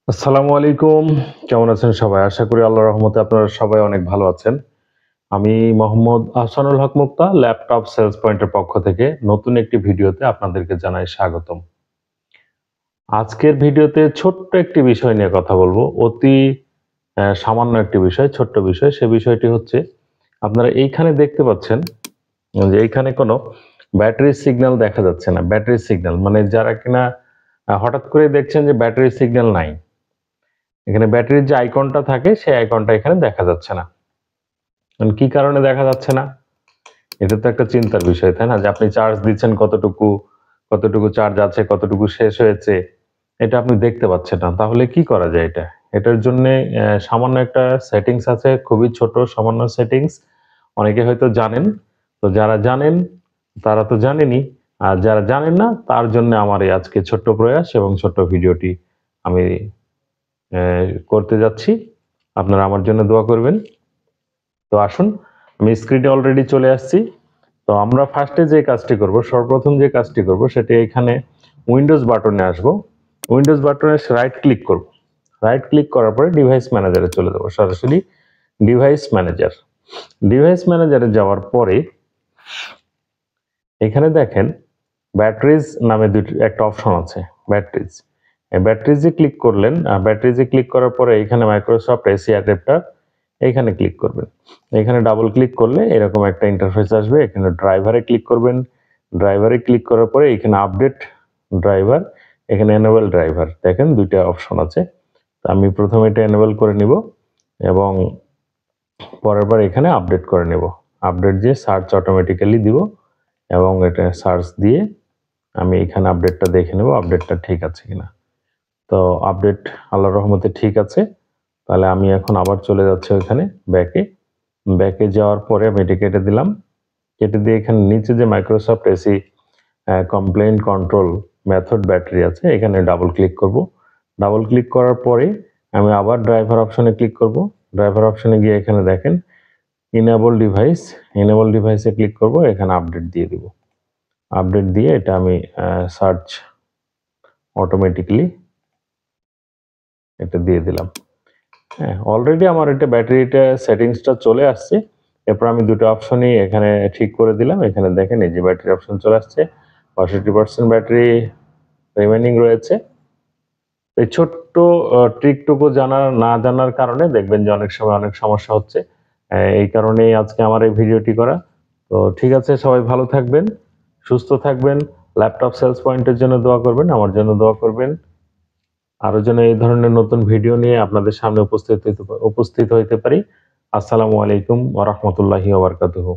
আসসালামু আলাইকুম। কেমন আছেন সবাই? আশা করি আল্লাহর রহমতে আপনারা সবাই অনেক ভালো আছেন। আমি মোহাম্মদ আহসানুল হক মুক্তা ল্যাপটপ সেলস পয়েন্টের পক্ষ থেকে নতুন একটি ভিডিওতে আপনাদেরকে জানাই স্বাগতম। আজকের ভিডিওতে ছোট্ট একটি বিষয় নিয়ে কথা বলবো। অতি সামান্য একটি বিষয়, ছোট্ট বিষয়। সে বিষয়টি হচ্ছে আপনারা এইখানে দেখতে পাচ্ছেন যে এইখানে কোনো ব্যাটারির সিগন্যাল দেখা যাচ্ছে না। ব্যাটারির সিগন্যাল মানে যারা কিনা হঠাৎ করে দেখছেন যে ব্যাটারির সিগন্যাল নাই। এখানে ব্যাটারির যে আইকনটা থাকে সেই আইকনটা এখানে দেখা যাচ্ছে না। কি কারণে দেখা যাচ্ছে না? এটা তো একটা চিন্তার বিষয়, তাই না? যে আপনি চার্জ দিচ্ছেন কতটুকু চার্জ আছে, কতটুকু শেষ হয়েছে, এটা আপনি দেখতে পাচ্ছেন না। তাহলে কি করা যায় এটা? এটার জন্যে সামান্য একটা সেটিংস আছে, খুবই ছোট সামান্য সেটিংস। অনেকে হয়তো জানেন। তো যারা জানেন তারা তো জানেনই। আর যারা জানেন না তার জন্য আমার এই আজকে ছোট্ট প্রয়াস এবং ছোট্ট ভিডিওটি আমি করতে যাচ্ছি। আপনারা আমার জন্য দোয়া করবেন। তো আসুন, আমি স্ক্রিনে অলরেডি চলে আসছি। তো আমরা ফার্স্টে যে কাজটি করব, সর্বপ্রথম যে কাজটি করব সেটি এখানে উইন্ডোজ বাটনে আসব। উইন্ডোজ বাটনে রাইট ক্লিক করব। রাইট ক্লিক করার পরে ডিভাইস ম্যানেজারে চলে যাব, সরাসরি ডিভাইস ম্যানেজার। ডিভাইস ম্যানেজারে যাওয়ার পরে এখানে দেখেন ব্যাটারিজ নামে একটা অপশন আছে, ব্যাটারিজ। ব্যাটারিজে ক্লিক করলেন, ব্যাটারিজে ক্লিক করার পরে এখানে মাইক্রোসফট এসি অ্যাডাপ্টার এইখানে ক্লিক করবেন। এখানে ডাবল ক্লিক করলে এরকম একটা ইন্টারফেস আসবে। এখানে ড্রাইভারে ক্লিক করবেন। ড্রাইভারে ক্লিক করার পরে এখানে আপডেট ড্রাইভার, এখানে এনেবল ড্রাইভার, দেখেন দুইটা অপশন আছে। তো আমি প্রথমে এটা এনেবল করে নিব এবং পরের বার এখানে আপডেট করে নেব। আপডেট দিয়ে সার্চ অটোমেটিক্যালি দিব এবং এটা সার্চ দিয়ে আমি এখানে আপডেটটা দেখে নেব আপডেটটা ঠিক আছে কিনা। তো আপডেট আল্লাহর রহমতে ঠিক আছে। তাহলে আমি এখন আবার চলে যাচ্ছি ওইখানে ব্যাকে যাওয়ার পরে আমি এটা কেটে দিলাম। কেটে দিয়ে এখানে নিচে যে Microsoft AC complain control method battery আছে, এখানে ডাবল ক্লিক করব। ডাবল ক্লিক করার পরে আমি আবার ড্রাইভার অপশনে ক্লিক করব। ড্রাইভার অপশনে গিয়ে এখানে দেখেন ইনেবল ডিভাইসে ক্লিক করব। এখানে আপডেট দিয়ে দিব। আপডেট দিয়ে এটা আমি সার্চ অটোমেটিক্যালি এটা দিয়ে দিলাম। হ্যাঁ, অলরেডি আমার এটা ব্যাটারিটা সেটিংসটা চলে আসছে। এরপর আমি দুটো অপশনই এখানে ঠিক করে দিলাম। এখানে দেখেন এই যে ব্যাটারি অপশন চলে আসছে, ৬২% ব্যাটারি রিমেইনিং রয়েছে। এই ছোট্ট ট্রিকটুকু না জানার কারণে দেখবেন যে অনেক সময় অনেক সমস্যা হচ্ছে। এই কারণেই আজকে আমার এই ভিডিওটি করা। তো ঠিক আছে, সবাই ভালো থাকবেন, সুস্থ থাকবেন। ল্যাপটপ সেলস পয়েন্টের জন্য দোয়া করবেন, আমার জন্য দোয়া করবেন। আরো যেন এই ধরনের নতুন ভিডিও নিয়ে আপনাদের সামনে উপস্থিত হইতে পারি। আসসালামু আলাইকুম ওয়া রাহমাতুল্লাহি ওয়া বারাকাতুহু।